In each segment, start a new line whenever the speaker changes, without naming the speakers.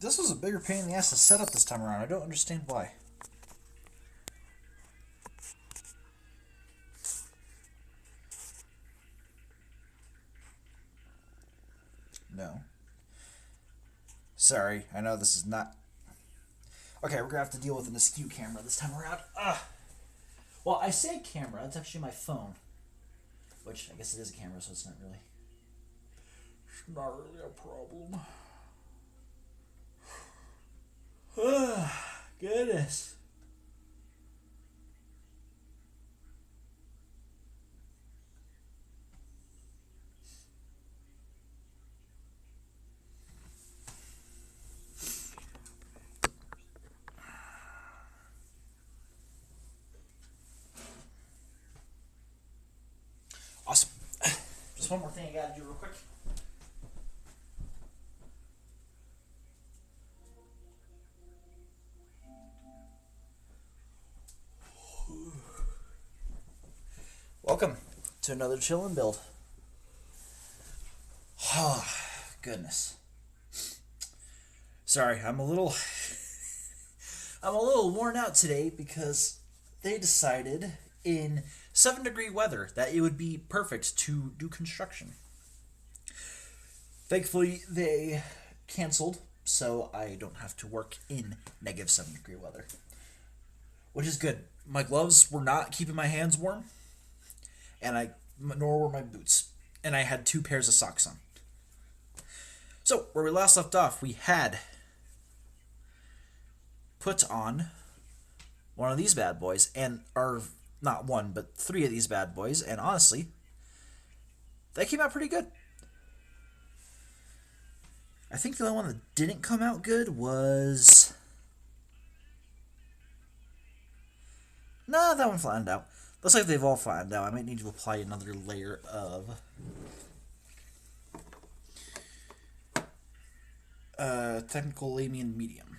This was a bigger pain in the ass to set up this time around. I don't understand why. No. Sorry, I know this is not... Okay, we're gonna have to deal with an askew camera this time around. Ugh. Well, I say camera, it's actually my phone. Which, I guess it is a camera, so it's not really... It's not really a problem. Goodness. Awesome. Just one more thing I gotta do real quick. Welcome to another chillin' build. Oh, goodness. Sorry, I'm a little worn out today because they decided in 7-degree weather that it would be perfect to do construction. Thankfully, they canceled, so I don't have to work in negative 7-degree weather, which is good. My gloves were not keeping my hands warm, and nor were my boots, and I had 2 pairs of socks on. So, where we last left off, we had put on one of these bad boys, or not one, but 3 of these bad boys, and honestly, they came out pretty good. I think the only one that didn't come out good was... Nah, that one flattened out. Looks like they've all flattened out. I might need to apply another layer of technical Lamian medium.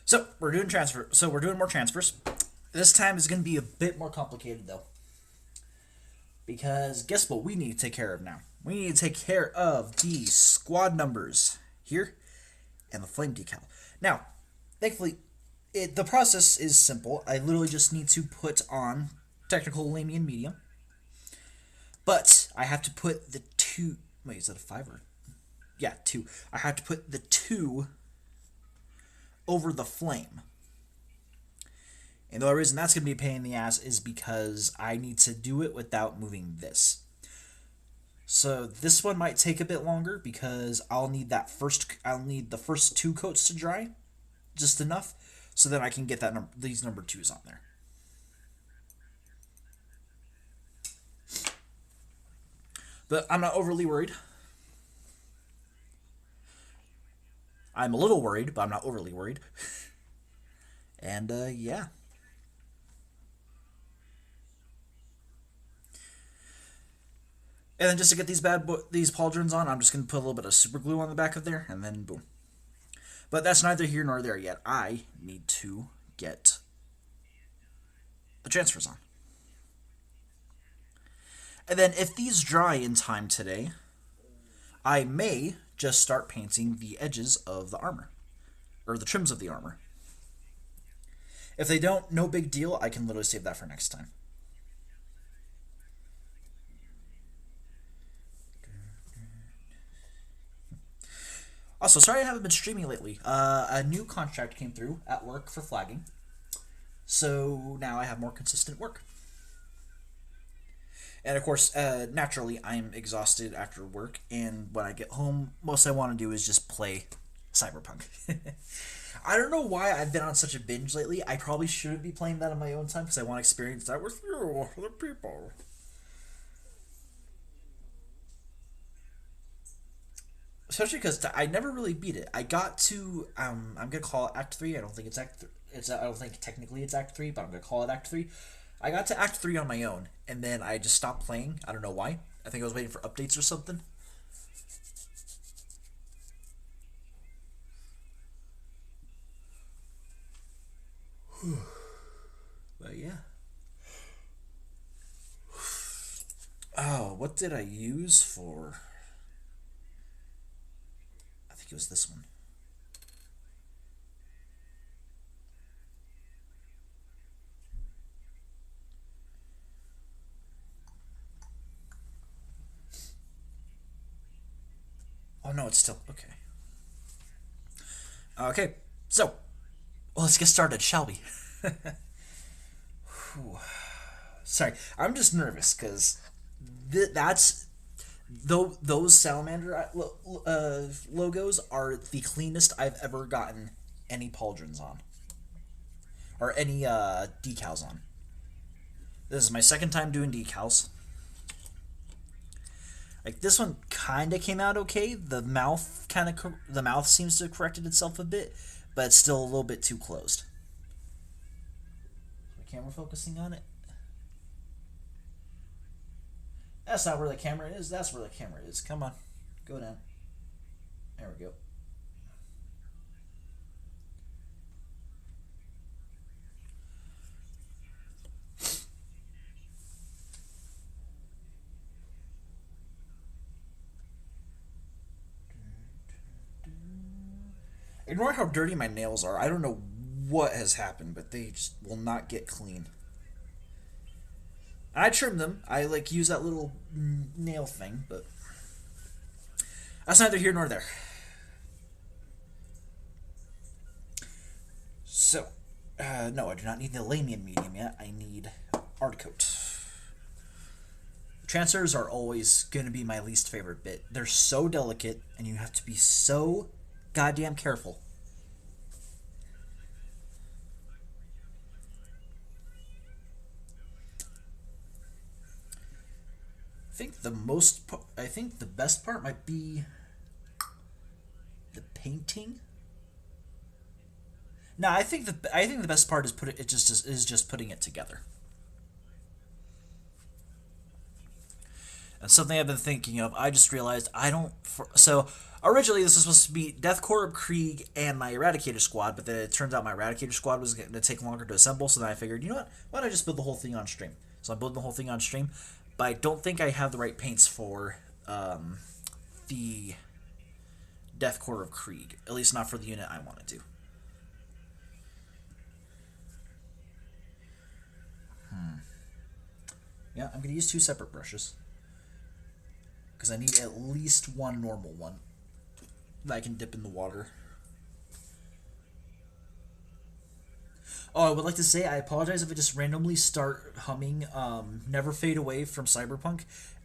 So we're doing transfer. So we're doing more transfers. This time is going to be a bit more complicated though, because guess what we need to take care of now? We need to take care of the squad numbers here and the flame decal. Now, thankfully, the process is simple. I literally just need to put on technical Lamian medium, but I have to put the 2. Wait, is that a 5 or? Yeah, 2. I have to put the 2 over the flame. And the only reason that's going to be a pain in the ass is because I need to do it without moving this. So this one might take a bit longer because I'll need the first 2 coats to dry, just enough, so that I can get these number 2s on there. But I'm not overly worried. I'm a little worried, but I'm not overly worried. And, yeah. And then just to get these pauldrons on, I'm just going to put a little bit of super glue on the back of there, and then boom. But that's neither here nor there yet. I need to get the transfers on. And then if these dry in time today, I may just start painting the edges of the armor, or the trims of the armor. If they don't, no big deal. I can literally save that for next time. Also, sorry I haven't been streaming lately. A new contract came through at work for flagging, so now I have more consistent work. And of course, naturally, I'm exhausted after work, and when I get home, most I want to do is just play Cyberpunk. I don't know why I've been on such a binge lately. I probably shouldn't be playing that on my own time because I want to experience that with you, the people. Especially because I never really beat it. I got to I'm gonna call it Act 3. I don't think it's Act 3. I don't think technically it's Act 3, but I'm gonna call it Act 3. I got to Act 3 on my own, and then I just stopped playing. I don't know why. I think I was waiting for updates or something. Oh, what did I use for? I think it was this one. Oh no, it's still okay. Okay, so well, let's get started, shall we? Sorry, I'm just nervous because that's though those salamander logos are the cleanest I've ever gotten any pauldrons on or any decals on. This is my second time doing decals. Like this one kind of came out okay. The mouth seems to have corrected itself a bit, but it's still a little bit too closed. The camera focusing on it. That's not where the camera is. That's where the camera is. Come on, go down. There we go. Ignore how dirty my nails are. I don't know what has happened, but they just will not get clean. I trim them. I like use that little nail thing, but that's neither here nor there. So, no, I do not need the Lamian medium yet. I need Articoat. Transfers are always going to be my least favorite bit. They're so delicate, and you have to be so goddamn careful. I think the best part might be the painting. No, I think the best part is just putting it together. And something I've been thinking of, I just realized I don't. So originally this was supposed to be Death Corps of Krieg and my Eradicator squad, but then it turns out my Eradicator squad was going to take longer to assemble. So then I figured, you know what? Why don't I just build the whole thing on stream? So I'm building the whole thing on stream, but I don't think I have the right paints for the Death Corps of Krieg. At least not for the unit I want to do. Yeah, I'm going to use 2 separate brushes. Because I need at least one normal one that I can dip in the water. Oh, I would like to say I apologize if I just randomly start humming "Never Fade Away" from Cyberpunk.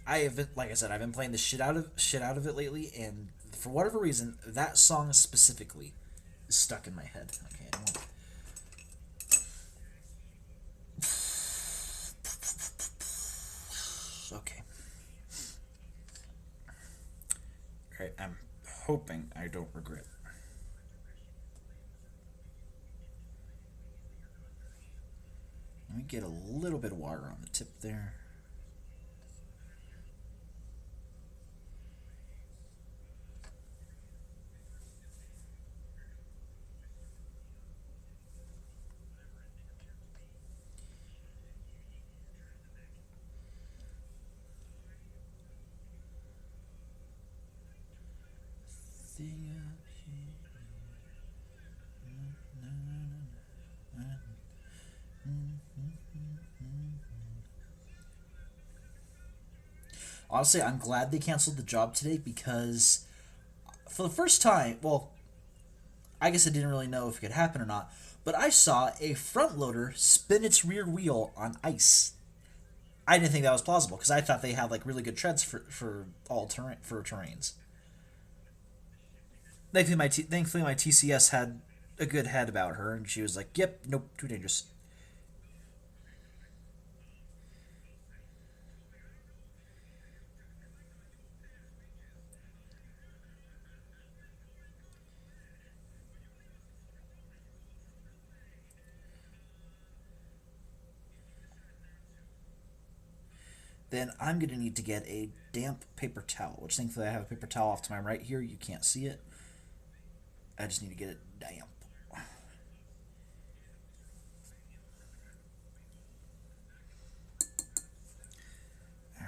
Like I said, I've been playing the shit out of it lately, and for whatever reason, that song specifically is stuck in my head. Okay, I won't. Okay. Alright, I'm hoping I don't regret. Let me get a little bit of water on the tip there. Honestly, I'm glad they canceled the job today because for the first time, well, I guess I didn't really know if it could happen or not, but I saw a front loader spin its rear wheel on ice. I didn't think that was plausible because I thought they had like really good treads for all terrains. Thankfully my TCS had a good head about her, and she was like, "Yep, nope, too dangerous." Then I'm going to need to get a damp paper towel, which thankfully I have a paper towel off to my right here. You can't see it. I just need to get it damp. All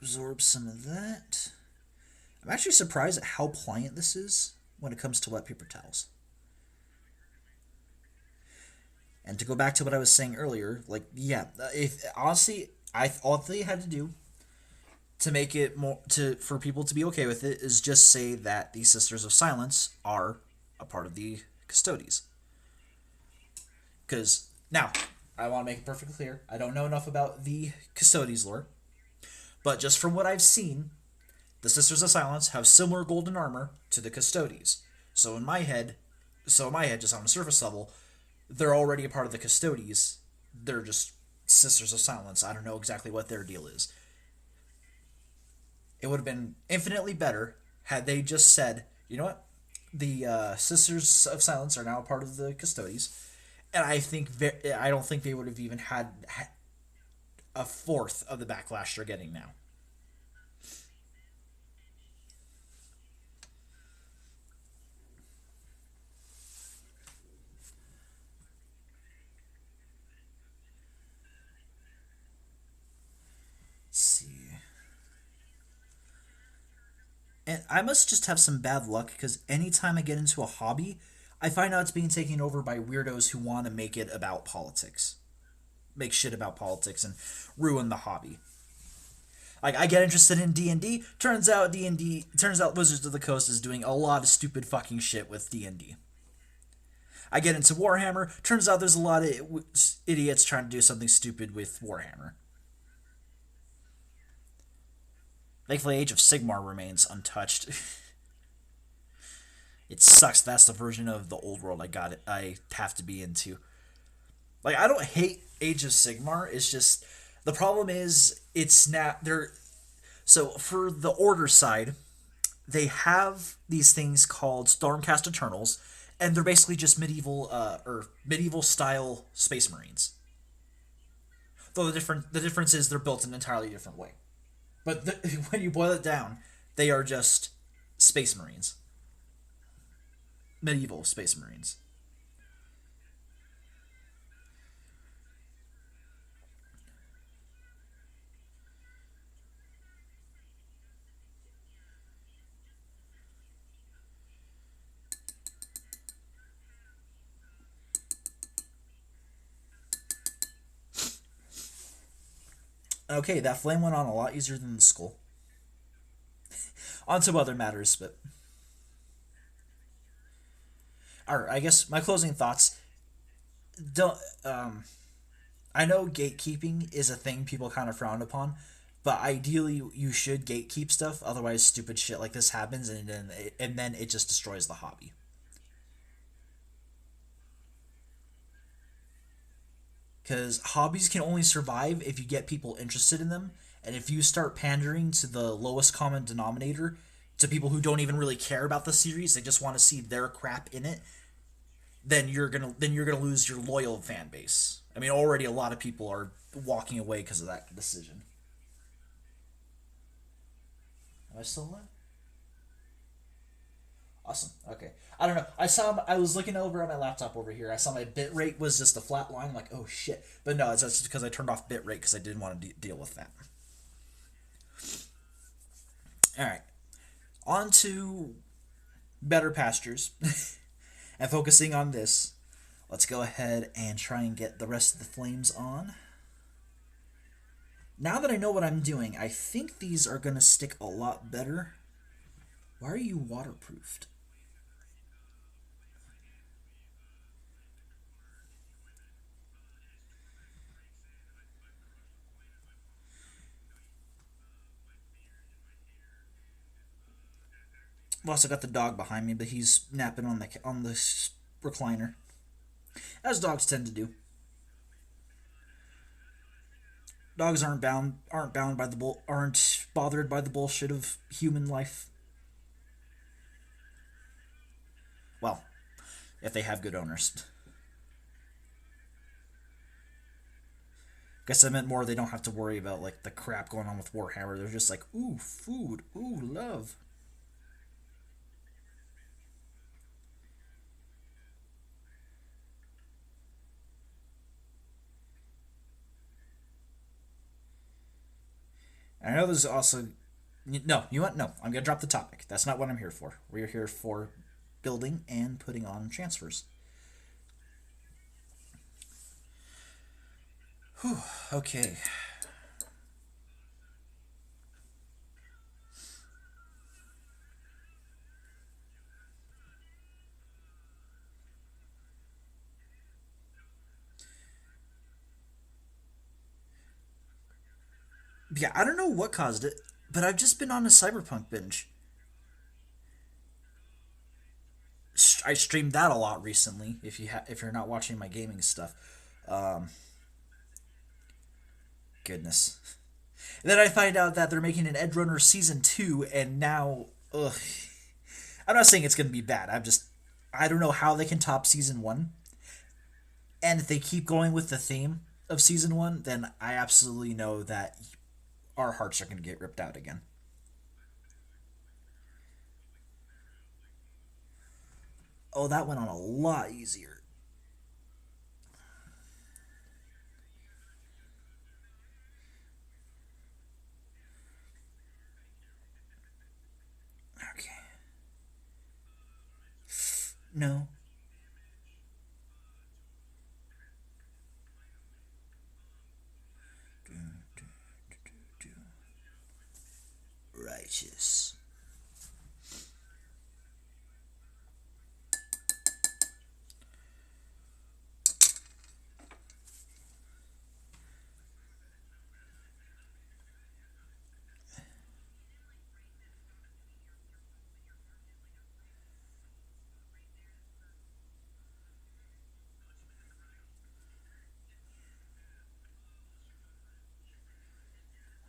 absorb some of that. I'm actually surprised at how pliant this is when it comes to wet paper towels. And to go back to what I was saying earlier, like, yeah, if honestly, all they had to do to make it more for people to be okay with it is just say that the Sisters of Silence are a part of the Custodes. Because now, I want to make it perfectly clear, I don't know enough about the Custodes lore, but just from what I've seen, the Sisters of Silence have similar golden armor to the Custodes. So in my head, just on the surface level, they're already a part of the Custodes. They're just Sisters of Silence. I don't know exactly what their deal is. It would have been infinitely better had they just said, you know what, the Sisters of Silence are now a part of the Custodes, and I don't think they would have even had a fourth of the backlash they're getting now. Let's see. And I must just have some bad luck because anytime I get into a hobby, I find out it's being taken over by weirdos who want to make it about politics. Make shit about politics and ruin the hobby. Like, I get interested in D&D, turns out Wizards of the Coast is doing a lot of stupid fucking shit with D&D. I get into Warhammer, turns out there's a lot of idiots trying to do something stupid with Warhammer. Thankfully, Age of Sigmar remains untouched. It sucks. That's the version of the old world I have to be into. Like, I don't hate Age of Sigmar. It's just the problem is it's not there. So for the Order side, they have these things called Stormcast Eternals, and they're basically just medieval style Space Marines. Though the difference is they're built in an entirely different way. But when you boil it down, they are just Space Marines. Medieval Space Marines. Okay, that flame went on a lot easier than the skull. On to other matters, but... Alright, I guess my closing thoughts... Don't, I know gatekeeping is a thing people kind of frown upon, but ideally you should gatekeep stuff, otherwise stupid shit like this happens, and then it just destroys the hobby. Because hobbies can only survive if you get people interested in them, and if you start pandering to the lowest common denominator, to people who don't even really care about the series, they just want to see their crap in it, then you're gonna lose your loyal fan base. I mean, already a lot of people are walking away because of that decision. Am I still alive? Awesome. Okay. I don't know. I was looking over at my laptop over here. I saw my bit rate was just a flat line. I'm like, oh shit. But no, it's just because I turned off bit rate because I didn't want to deal with that. All right. On to better pastures. And focusing on this, let's go ahead and try and get the rest of the flames on. Now that I know what I'm doing, I think these are going to stick a lot better. Why are you waterproofed? I've also got the dog behind me, but he's napping on the recliner, as dogs tend to do. Dogs aren't bothered by the bullshit of human life. Well, if they have good owners. Guess I meant more they don't have to worry about like the crap going on with Warhammer. They're just like, ooh, food, ooh, love. I know there's also no. You want no? I'm gonna drop the topic. That's not what I'm here for. We're here for building and putting on transfers. Whew, okay. Yeah, I don't know what caused it, but I've just been on a cyberpunk binge. I streamed that a lot recently. If you're not watching my gaming stuff, um, goodness. And then I find out that they're making an Edge Runner season 2, and now, ugh. I'm not saying it's gonna be bad. I don't know how they can top season 1, and if they keep going with the theme of season 1, then I absolutely know that our hearts are gonna get ripped out again. Oh, that went on a lot easier. Okay. No. Righteous.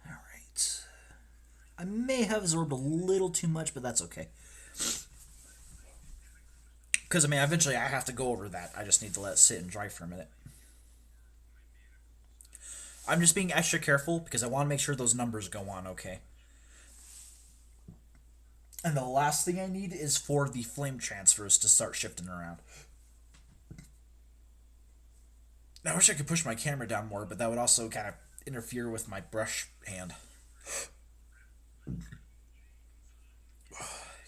Alright. I may have absorbed a little too much, but that's okay. Because, I mean, eventually I have to go over that. I just need to let it sit and dry for a minute. I'm just being extra careful because I want to make sure those numbers go on okay. And the last thing I need is for the flame transfers to start shifting around. I wish I could push my camera down more, but that would also kind of interfere with my brush hand.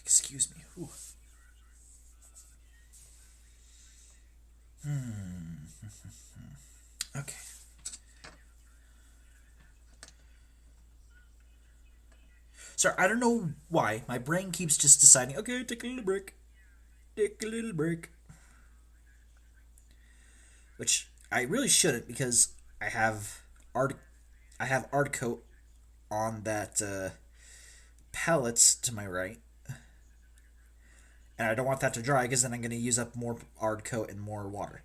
Excuse me. Whew. Okay. Sorry, I don't know why. My brain keeps just deciding, okay, take a little break. Take a little break. Which I really shouldn't because I have art I have art coat on that pallets to my right. And I don't want that to dry because then I'm going to use up more art coat and more water.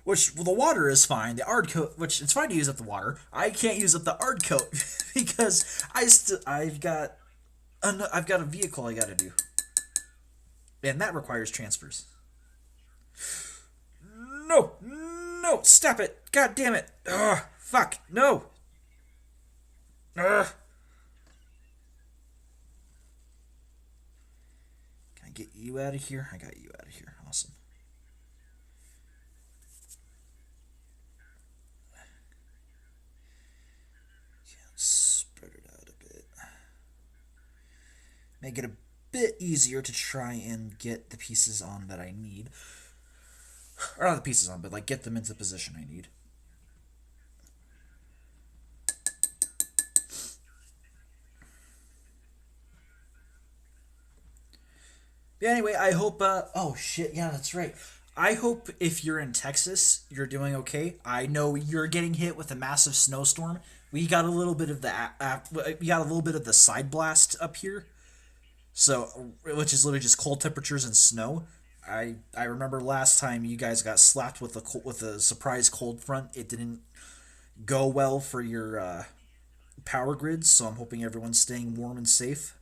Which, well, the water is fine. The ard coat, which it's fine to use up the water. I can't use up the ard coat because I've got a vehicle I got to do, and that requires transfers. No, no, stop it! God damn it! Ugh, fuck, no. Ugh. Can I get you out of here? I got you out of here. Awesome. Spread it out a bit. Make it a bit easier to try and get the pieces on that I need. Or not the pieces on, but like get them into the position I need. But anyway, I hope. Oh shit! Yeah, that's right. I hope if you're in Texas, you're doing okay. I know you're getting hit with a massive snowstorm. We got a little bit of we got a little bit of the side blast up here. So, which is literally just cold temperatures and snow. I remember last time you guys got slapped with a surprise cold front. It didn't go well for your power grids. So I'm hoping everyone's staying warm and safe.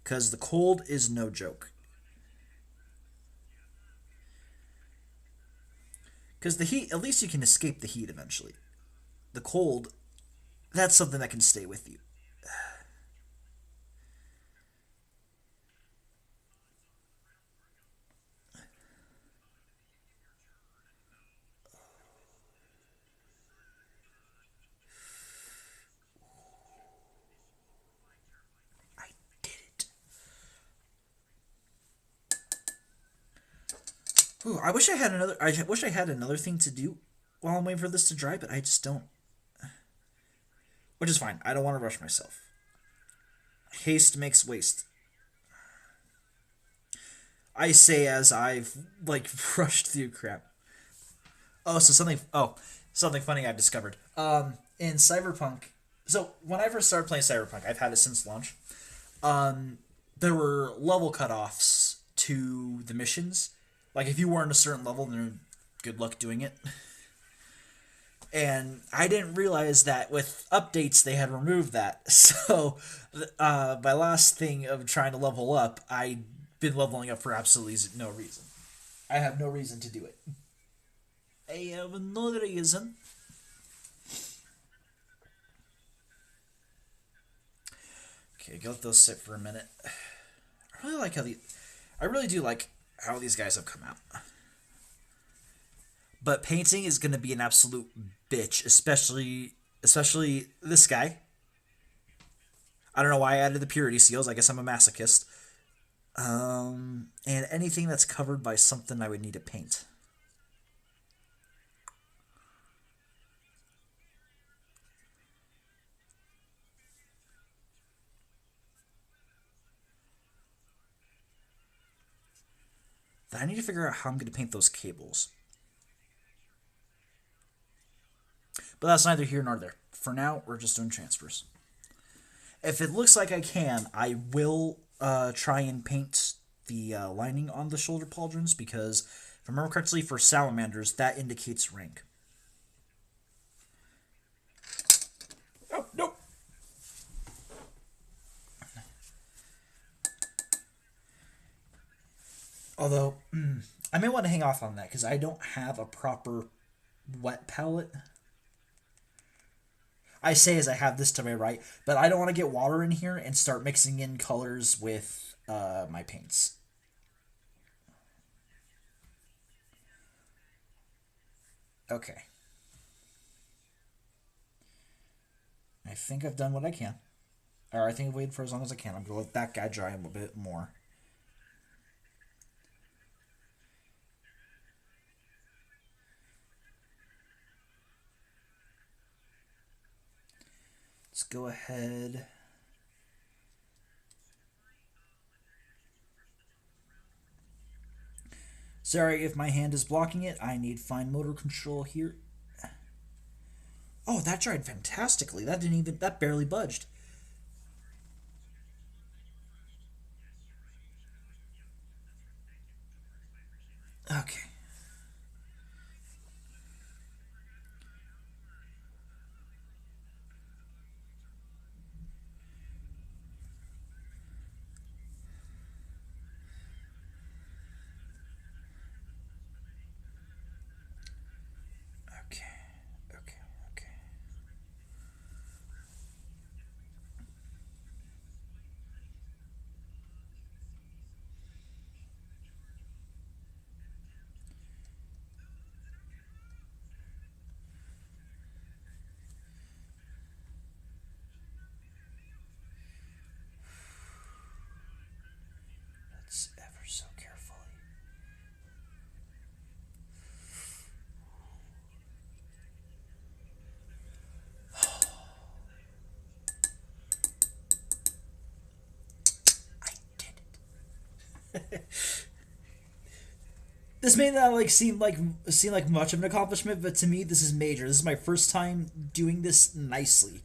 Because the cold is no joke. Because the heat, at least you can escape the heat eventually. The cold, that's something that can stay with you. Ooh, I wish I had another. I wish I had another thing to do while I'm waiting for this to dry, but I just don't. Which is fine. I don't want to rush myself. Haste makes waste. I say as I've like rushed through crap. Oh, so something. Oh, something funny I've discovered. In Cyberpunk. So when I first started playing Cyberpunk, I've had it since launch. There were level cutoffs to the missions. Like if you weren't a certain level, then good luck doing it. And I didn't realize that with updates they had removed that. So my last thing of trying to level up, I've been leveling up for absolutely no reason. I have no reason to do it. I have no reason. Okay, go let those sit for a minute. I really like how I really do like how these guys have come out. But painting is going to be an absolute bitch, especially this guy. I don't know why I added the purity seals. I guess I'm a masochist. And anything that's covered by something I would need to paint. Then I need to figure out how I'm going to paint those cables. But that's neither here nor there. For now, we're just doing transfers. If it looks like I can, I will try and paint the lining on the shoulder pauldrons, because if I remember correctly, for salamanders, that indicates rank. Oh, nope. Although, I may want to hang off on that, because I don't have a proper wet palette. I say as I have this to my right, but I don't want to get water in here and start mixing in colors with my paints. Okay. I think I've done what I can. Or I think I've waited for as long as I can. I'm going to let that guy dry a little bit more. Let's go ahead. Sorry if my hand is blocking it. I need fine motor control here. Oh, that dried fantastically. That barely budged. Okay. Okay. Okay. Okay. Let's ever so carefully. I did it. This may not seem like much of an accomplishment, but to me this is major. This is my first time doing this nicely.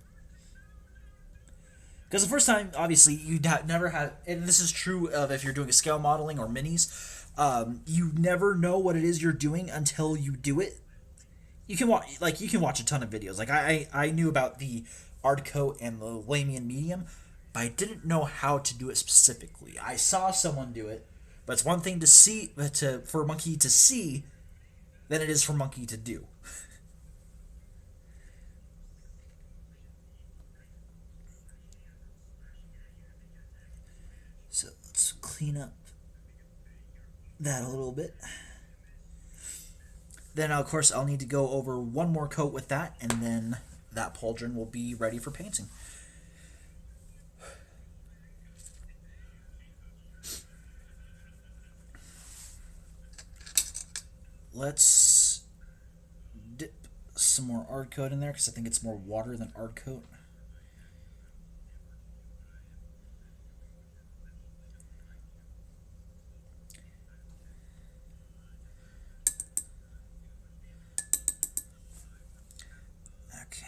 Because the first time, obviously, you never had, and this is true of if you're doing a scale modeling or minis, you never know what it is you're doing until you do it. You can watch a ton of videos. Like I knew about the art coat and the Lamian medium, but I didn't know how to do it specifically. I saw someone do it, but it's one thing to see for Monkey to see than it is for Monkey to do. So let's clean up that a little bit. Then, of course, I'll need to go over one more coat with that, and then that pauldron will be ready for painting. let's dip some more ard coat in there because I think it's more water than ard coat. Okay.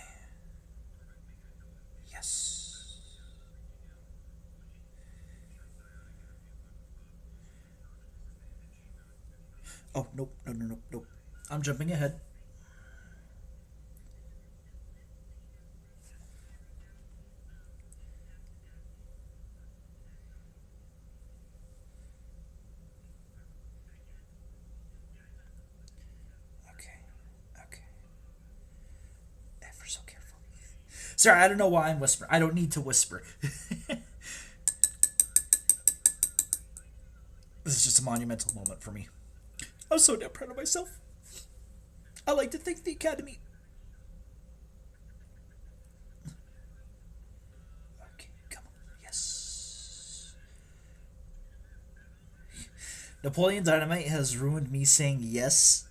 Yes. Oh, nope, no, no, no, nope. I'm jumping ahead. Okay, okay. Ever so careful. Sorry, I don't know why I'm whispering. I don't need to whisper. This is just a monumental moment for me. I'm so damn proud of myself. I like to thank the Academy. Okay, come on. Yes. Napoleon Dynamite has ruined me saying yes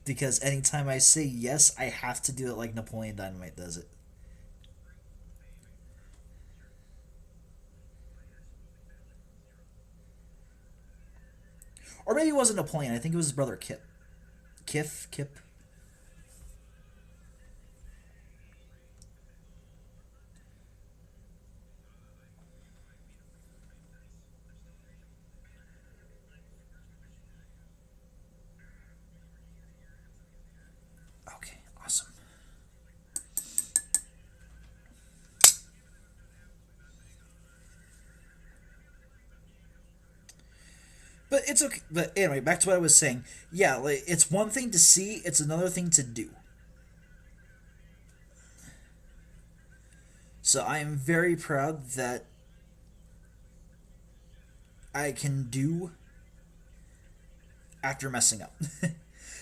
because anytime I say yes, I have to do it like Napoleon Dynamite does it. Or maybe it wasn't Napoleon. I think it was his brother Kip. Kip. Okay, awesome. But it's okay. But anyway, back to what I was saying. Yeah, like, it's one thing to see, it's another thing to do. So I am very proud that I can do after messing up.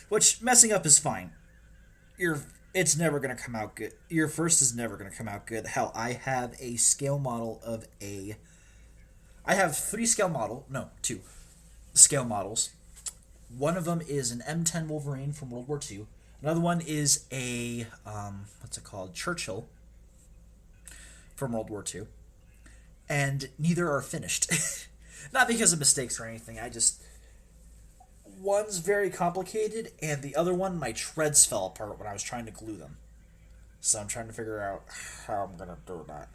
Which messing up is fine. Your it's never gonna come out good. Your first is never gonna come out good. Hell, I have a scale model of a. I have three scale model. No, two scale models. One of them is an M10 Wolverine from World War II. Another one is a what's it called, Churchill from World War II, and neither are finished. Not because of mistakes or anything. I just one's very complicated, and the other one my treads fell apart when I was trying to glue them. So I'm trying to figure out how I'm gonna do that.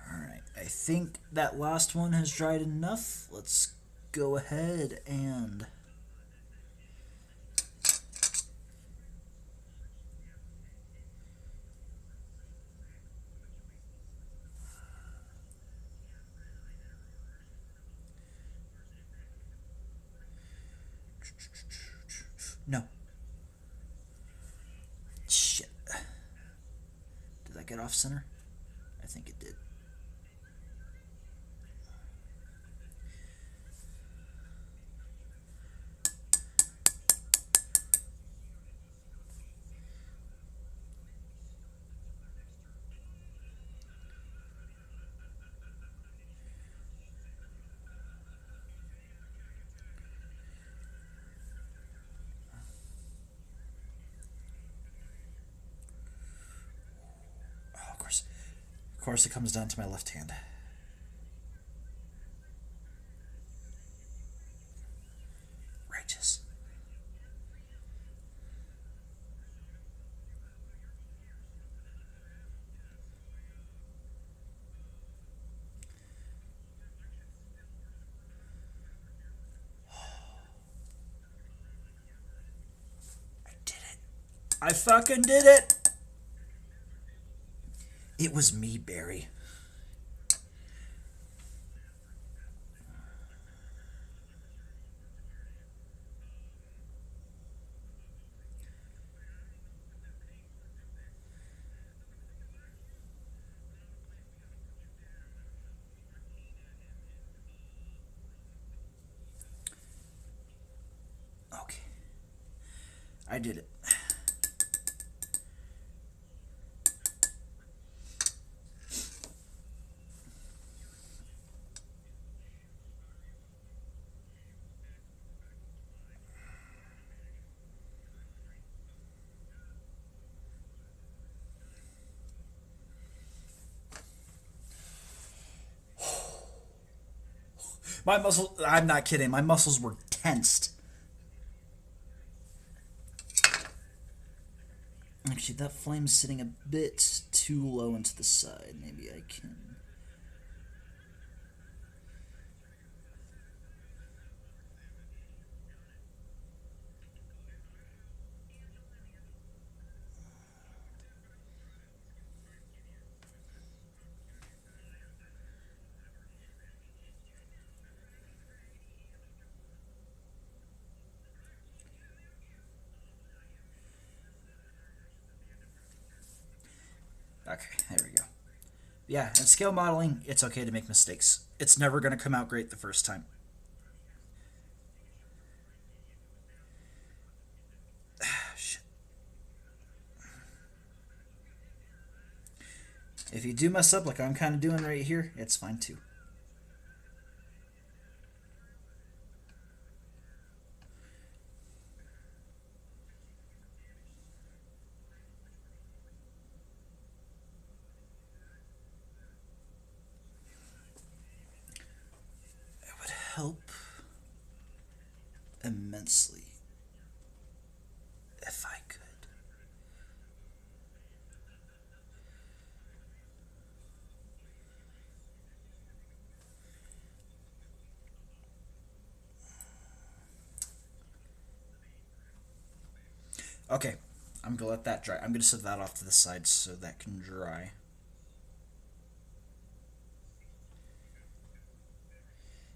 Alright, I think that last one has dried enough. Let's go ahead and no. Shit. Did that get off center? I think it did. Oh, of course. Of course, it comes down to my left hand. Righteous. I did it. I fucking did it! It was me, Barry. Okay. I did it. My muscles, I'm not kidding, my muscles were tensed. Actually, that flame's sitting a bit too low into the side. Maybe I can... Okay, there we go. Yeah, in scale modeling, it's okay to make mistakes. It's never going to come out great the first time. Shit. If you do mess up like I'm kind of doing right here, it's fine too. It would help immensely if I could. Okay, I'm gonna let that dry. I'm gonna set that off to the side so that can dry.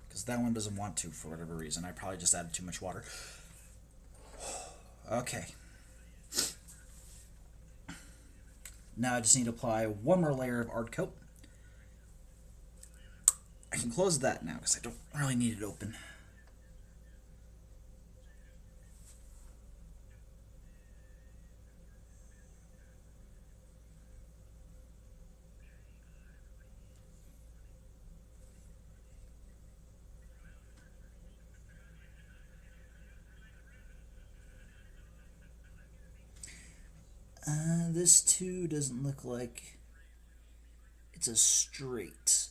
Because that one doesn't want to for whatever reason. I probably just added too much water. Okay. Now I just need to apply one more layer of art coat. I can close that now because I don't really need it open. This too doesn't look like it's a straight.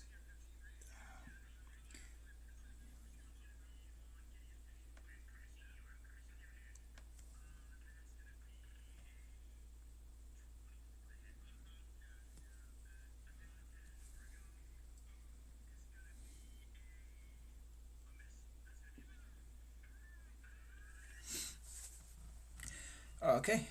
Okay.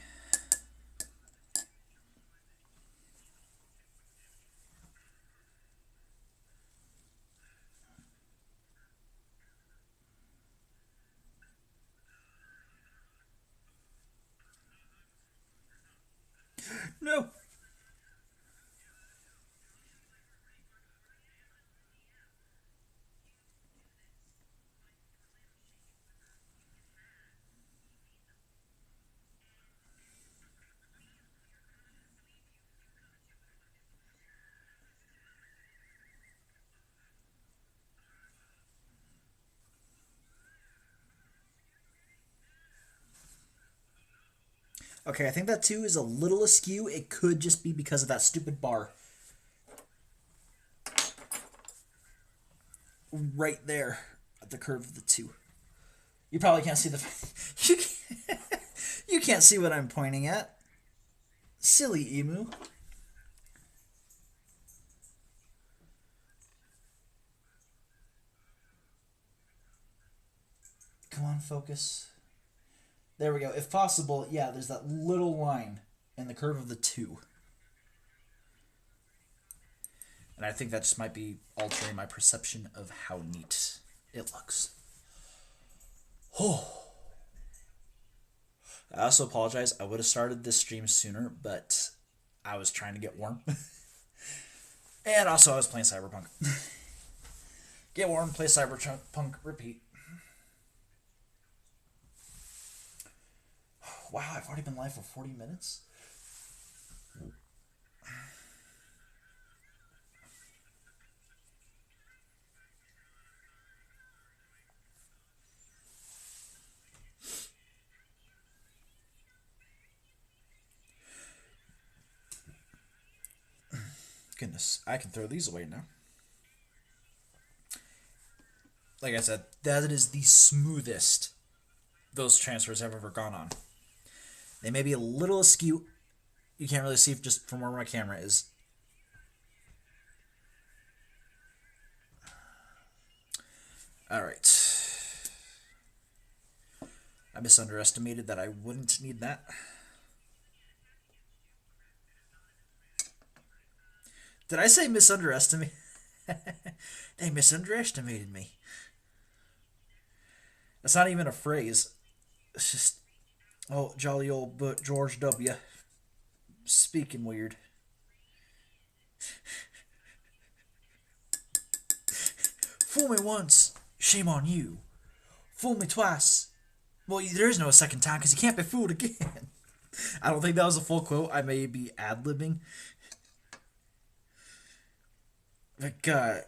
No. Okay, I think that too is a little askew. It could just be because of that stupid bar. Right there at the curve of the two. You probably can't see the... you can't see what I'm pointing at. Silly emu. Come on, focus. There we go. If possible, yeah, there's that little line in the curve of the two. And I think that just might be altering my perception of how neat it looks. Oh. I also apologize. I would have started this stream sooner, but I was trying to get warm. And also I was playing Cyberpunk. Get warm, play Cyberpunk, repeat. Wow, I've already been live for 40 minutes? Goodness, I can throw these away now. like I said, that is the smoothest those transfers have ever gone on. They may be a little askew. You can't really see just from where my camera is. All right. I misunderestimated that I wouldn't need that. Did I say misunderestimate? They misunderestimated me. That's not even a phrase. It's just, oh, jolly old George W. Speaking weird. Fool me once, shame on you. Fool me twice. Well, there is no second time because you can't be fooled again. I don't think that was a full quote. I may be ad-libbing. But God,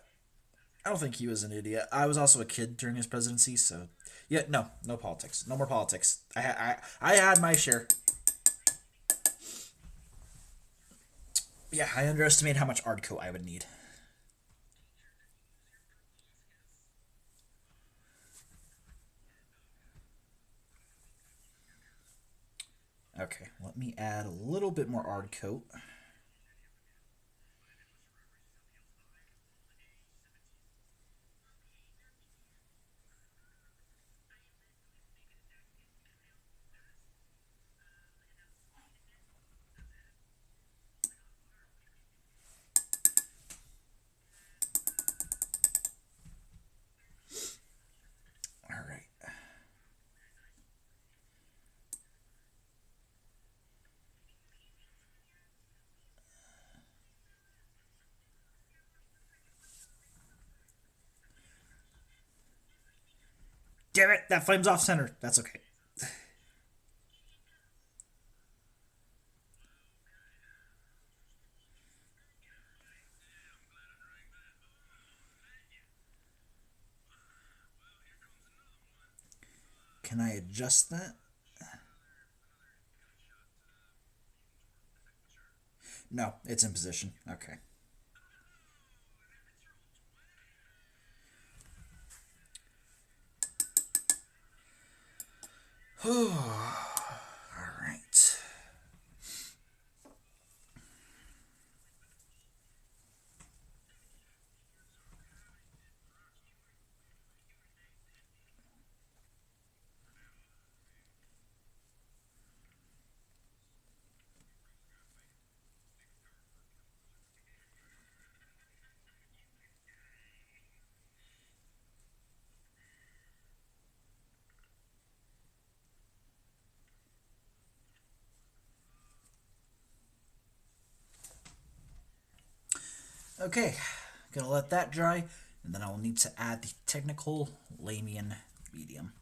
I don't think he was an idiot. I was also a kid during his presidency, so yeah, no politics, no more politics. I had my share. Yeah, I underestimated how much art coat I would need. Okay, let me add a little bit more art coat. Damn it, that flame's off center. That's okay. Can I adjust that? No, it's in position. Okay. All right. Okay, gonna let that dry, and then I will need to add the technical Lamian medium.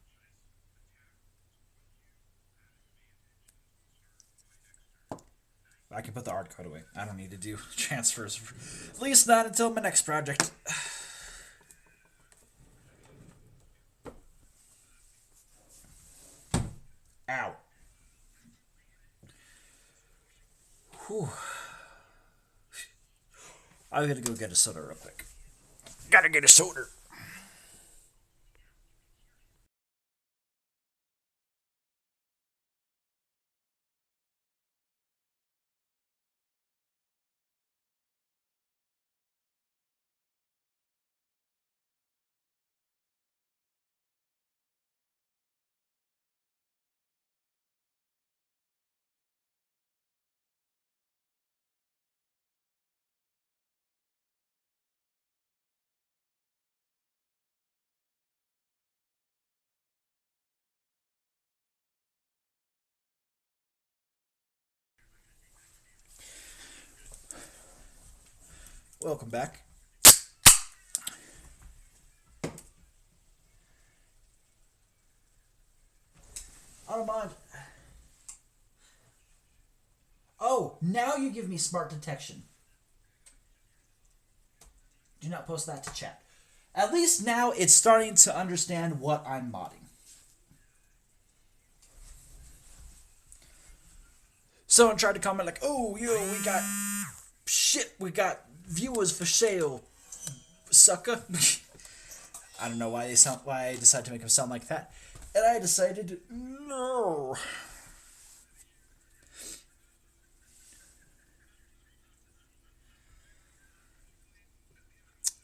I can put the art code away. I don't need to do transfers, at least not until my next project. Ow. Whew. I'm gonna go get a soda real quick. Gotta get a soda. Welcome back. I don't mind. Oh, now you give me smart detection. Do not post that to chat. At least now it's starting to understand what I'm modding. Someone tried to comment like, oh, yo, we got shit, we got viewers for sale, sucker. I don't know why I decided to make him sound like that. And I decided no.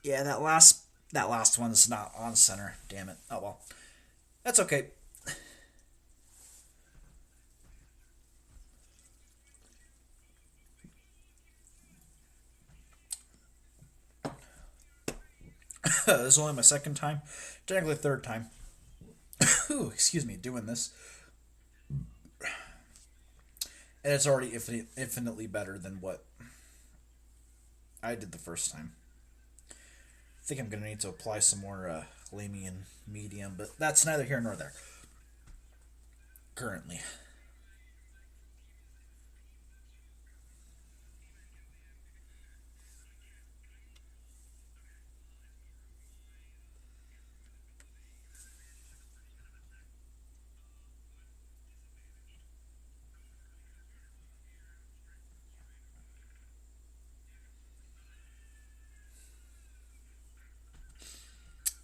Yeah, that last one's not on center. Damn it. Oh well. That's okay. This is only my second time. Technically third time. Ooh, excuse me, doing this. And it's already infinitely better than what I did the first time. I think I'm going to need to apply some more Lamian medium, but that's neither here nor there. Currently.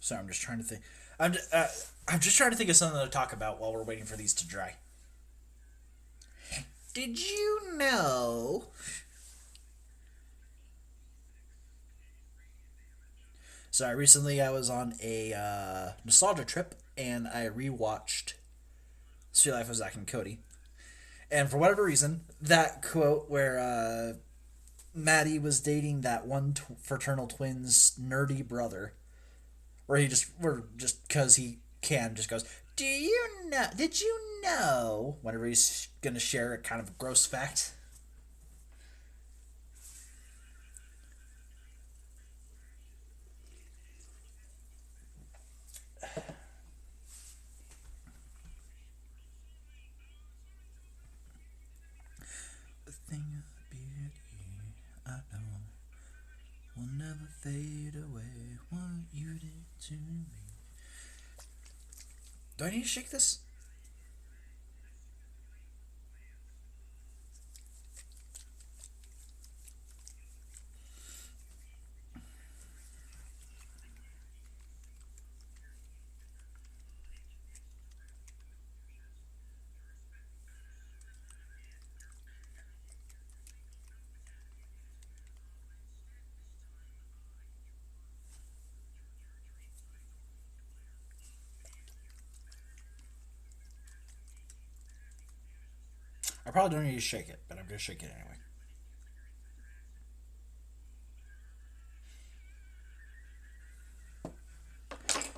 So I'm just trying to think. I'm just trying to think of something to talk about while we're waiting for these to dry. Did you know? So recently I was on a nostalgia trip and I rewatched Sweet Life of Zack and Cody. And for whatever reason, that quote where Maddie was dating that one fraternal twin's nerdy brother, where just because he can, just goes, "Do you know? Did you know?" Whenever he's gonna share a kind of gross fact. The thing of beauty I know will never fade away. What you did to me. Do I need to shake this? I probably don't need to shake it, but I'm gonna shake it anyway.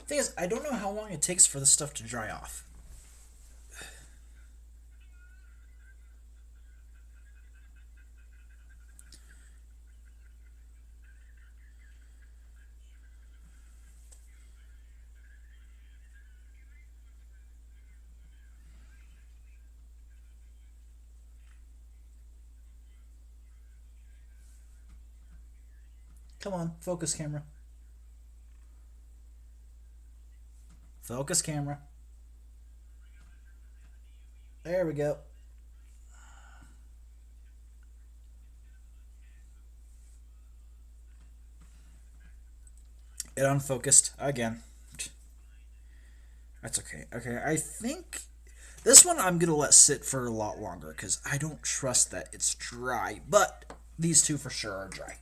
Thing is, I don't know how long it takes for this stuff to dry off. Come on, focus camera. Focus camera. There we go. It unfocused again. That's okay. Okay, I think this one I'm gonna let sit for a lot longer because I don't trust that it's dry. But these two for sure are dry.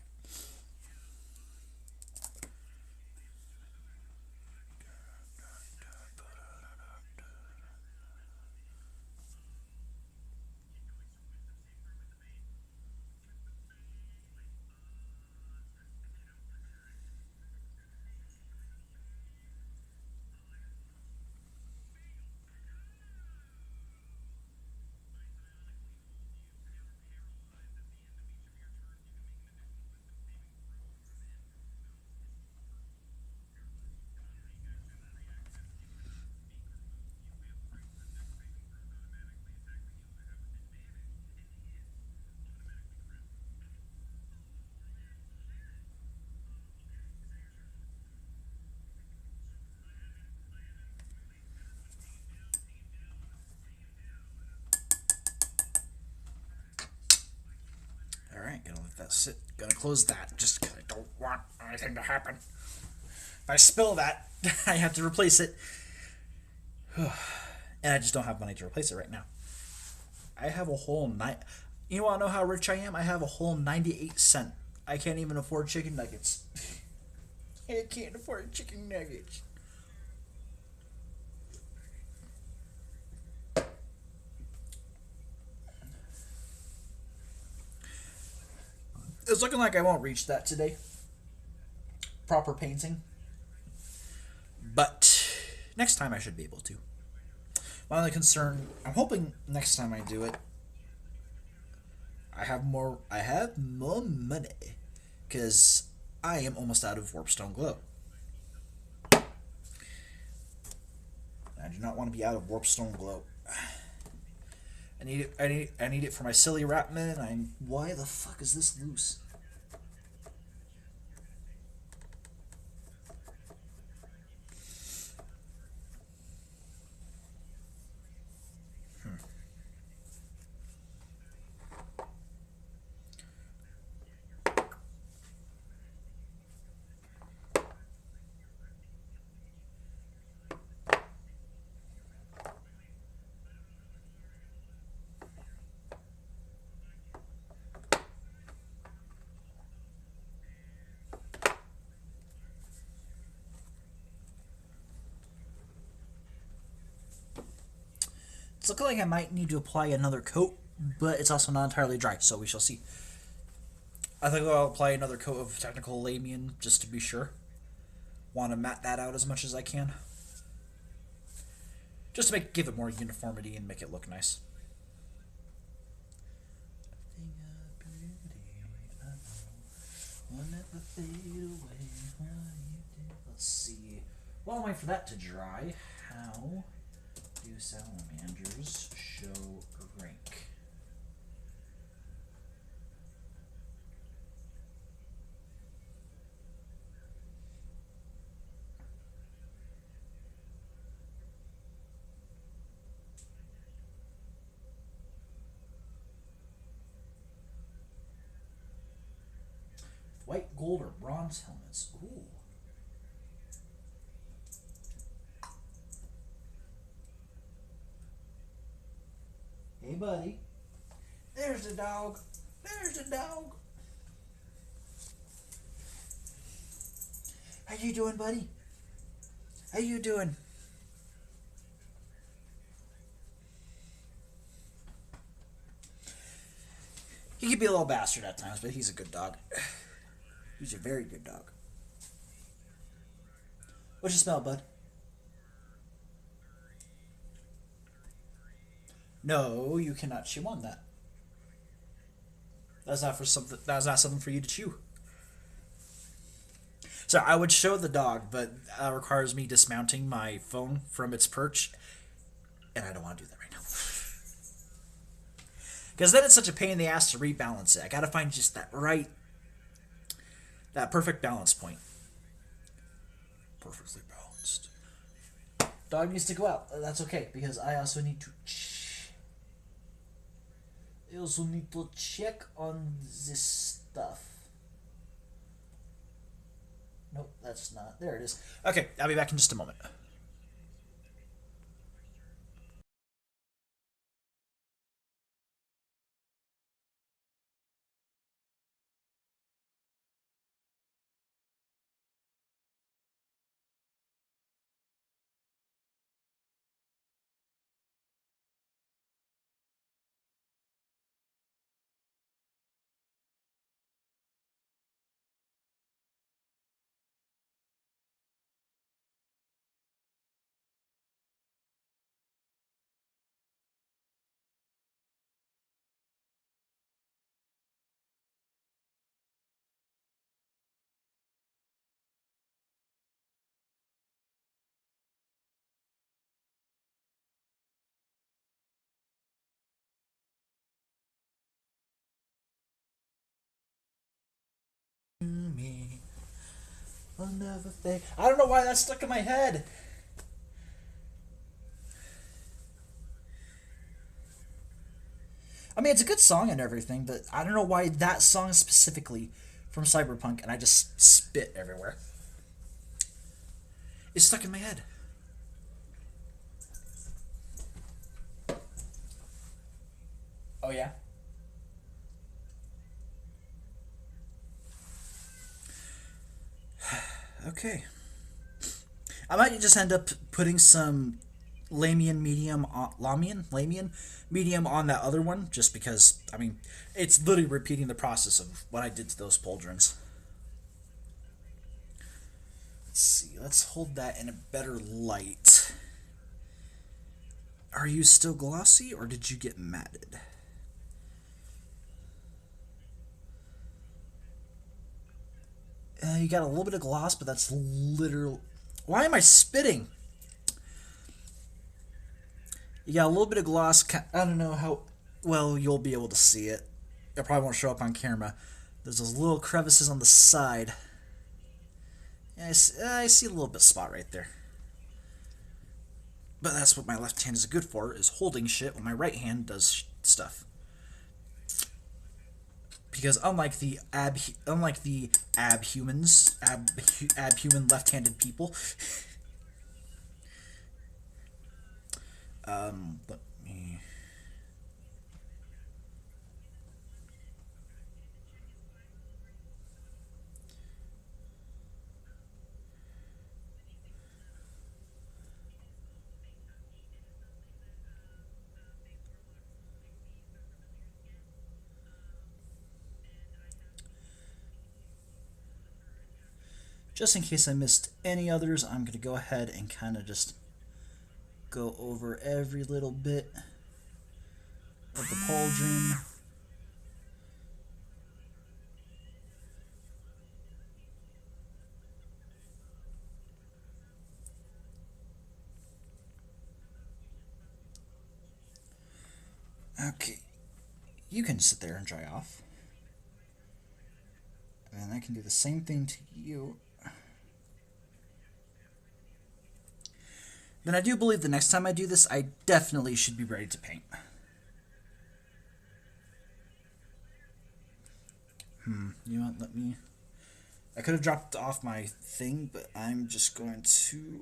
Alright, gonna let that sit. Gonna close that just because I don't want anything to happen. If I spill that, I have to replace it. And I just don't have money to replace it right now. I have a whole night. You want to know how rich I am? I have a whole 98 cents. I can't even afford chicken nuggets. I can't afford chicken nuggets. It's looking like I won't reach that today. Proper painting. But next time I should be able to. My only concern, I'm hoping next time I do it, I have more money. Because I am almost out of Warpstone Glow. I do not want to be out of Warpstone Glow. I need it. I need it for my silly Ratman. Why the fuck is this loose? It's looking like I might need to apply another coat, but it's also not entirely dry, so we shall see. I think I'll apply another coat of Technical Lamian just to be sure. Want to matte that out as much as I can. Just to give it more uniformity and make it look nice. Let's see. While I'm waiting for that to dry, how do salamanders show rank? White, gold, or bronze helmets. Ooh. Hey, buddy. There's the dog. There's the dog. How you doing, buddy? How you doing? He can be a little bastard at times, but he's a good dog. He's a very good dog. What you smell, bud? No, you cannot chew on that. That's not for something. That's not something for you to chew. So I would show the dog, but that requires me dismounting my phone from its perch, and I don't want to do that right now. Because then it's such a pain in the ass to rebalance it. I gotta find just that perfect balance point. Perfectly balanced. Dog needs to go out. That's okay, because I also need to check on this stuff. Nope, that's not. There it is. Okay, I'll be back in just a moment. Me, I'll never fade. I don't know why that's stuck in my head. I mean, it's a good song and everything, but I don't know why that song specifically from Cyberpunk, and I just spit everywhere. It's stuck in my head. Oh, yeah? Okay. I might just end up putting some Lamian medium on, Lamian medium on that other one, just because, I mean, it's literally repeating the process of what I did to those pauldrons. Let's see, let's hold that in a better light. Are you still glossy, or did you get matted? You got a little bit of gloss, but that's literal. Why am I spitting? You got a little bit of gloss. I don't know how well you'll be able to see it. It probably won't show up on camera. There's those little crevices on the side. Yeah, I see a little bit of spot right there. But that's what my left hand is good for, is holding shit when my right hand does stuff. Because unlike the abhuman left-handed people, let me. Just in case I missed any others, I'm going to go ahead and kind of just go over every little bit of the pauldron. Okay, you can sit there and dry off. And I can do the same thing to you. Then I do believe the next time I do this, I definitely should be ready to paint. You know what, let me... I could have dropped off my thing, but I'm just going to...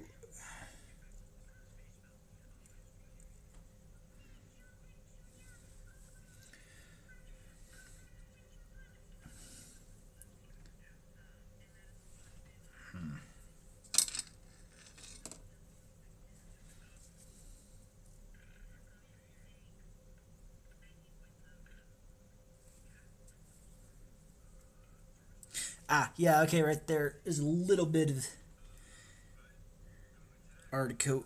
Ah, yeah, okay, right there is a little bit of Eradicator.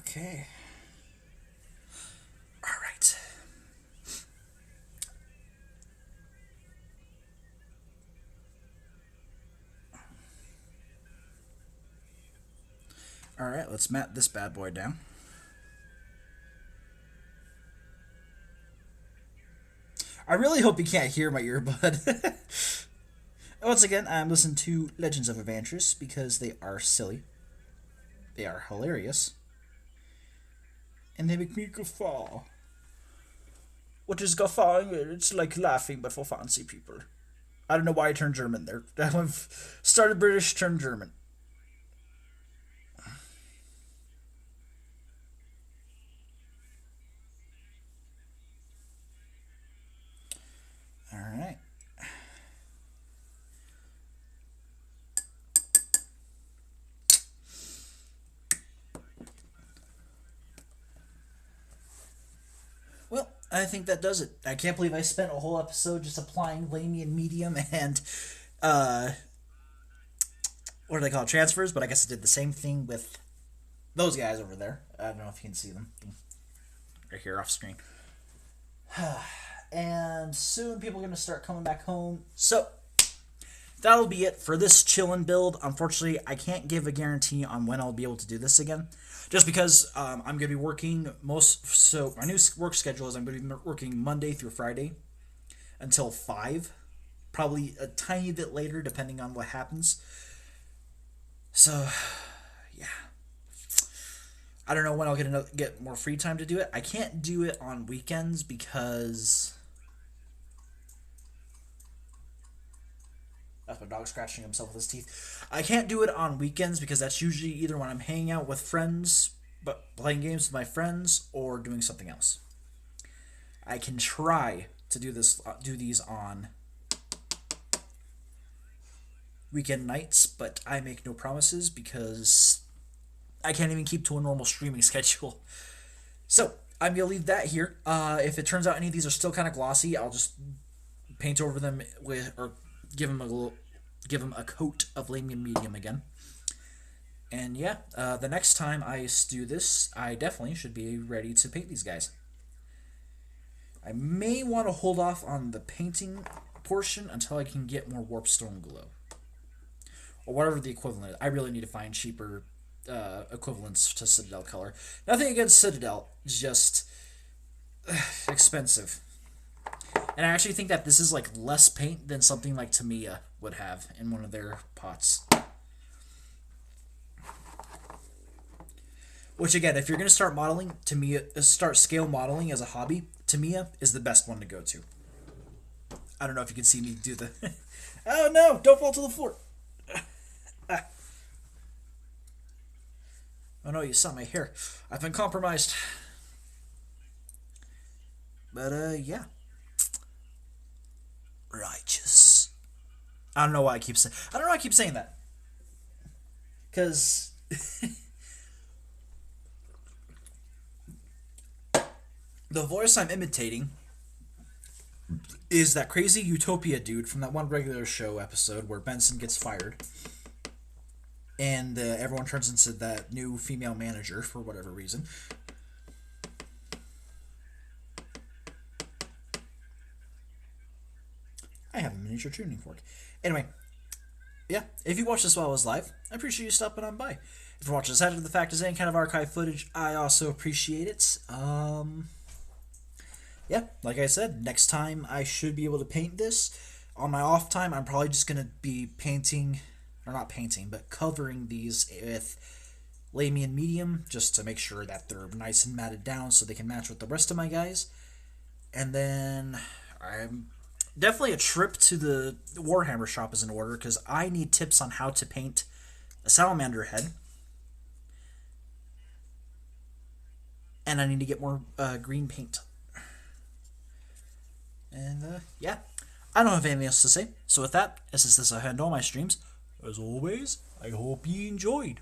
Okay. All right. All right, let's mat this bad boy down. I really hope you can't hear my earbud. Once again, I'm listening to Legends of Evantris because they are silly. They are hilarious. And they make me guffaw. What is guffawing? It's like laughing, but for fancy people. I don't know why I turned German there. I've started British, turned German. Alright. Well, I think that does it. I can't believe I spent a whole episode just applying Lamian medium and what do they call it? Transfers, but I guess I did the same thing with those guys over there. I don't know if you can see them. Right here off screen. And soon people are going to start coming back home. So, that'll be it for this chillin' build. Unfortunately, I can't give a guarantee on when I'll be able to do this again, just because I'm going to be working so my new work schedule is I'm going to be working Monday through Friday until 5, probably a tiny bit later depending on what happens. So, yeah. I don't know when I'll get more free time to do it. I can't do it on weekends because... That's my dog scratching himself with his teeth. I can't do it on weekends because that's usually either when I'm hanging out with friends, but playing games with my friends, or doing something else. I can try to do these on weekend nights, but I make no promises because I can't even keep to a normal streaming schedule. So I'm gonna leave that here. If it turns out any of these are still kind of glossy, I'll just paint over them with, or give them a coat of Lamian Medium again. And yeah, the next time I do this, I definitely should be ready to paint these guys. I may want to hold off on the painting portion until I can get more Warpstone Glow, or whatever the equivalent is. I really need to find cheaper equivalents to Citadel color. Nothing against Citadel, just expensive. And I actually think that this is like less paint than something like Tamiya would have in one of their pots. Which again, if you're going to start modeling, start scale modeling as a hobby, Tamiya is the best one to go to. I don't know if you can see me do the... Oh no, don't fall to the floor. Oh no, you saw my hair. I've been compromised. But yeah. Righteous. I don't know why I keep saying. I don't know why I keep saying that. Because the voice I'm imitating is that crazy Utopia dude from that one regular show episode where Benson gets fired, and everyone turns into that new female manager for whatever reason. I have a miniature tuning fork. Anyway, yeah, if you watched this while I was live, I appreciate you stopping on by. If you're watching this after the fact as any kind of archive footage, I also appreciate it. Yeah, like I said, next time I should be able to paint this. On my off time, I'm probably just going to be painting, or not painting, but covering these with Lamian Medium, just to make sure that they're nice and matted down so they can match with the rest of my guys. And then I'm... Definitely a trip to the Warhammer shop is in order, because I need tips on how to paint a salamander head. And I need to get more green paint. And yeah, I don't have anything else to say. So with that, this is how I end all my streams. As always, I hope you enjoyed.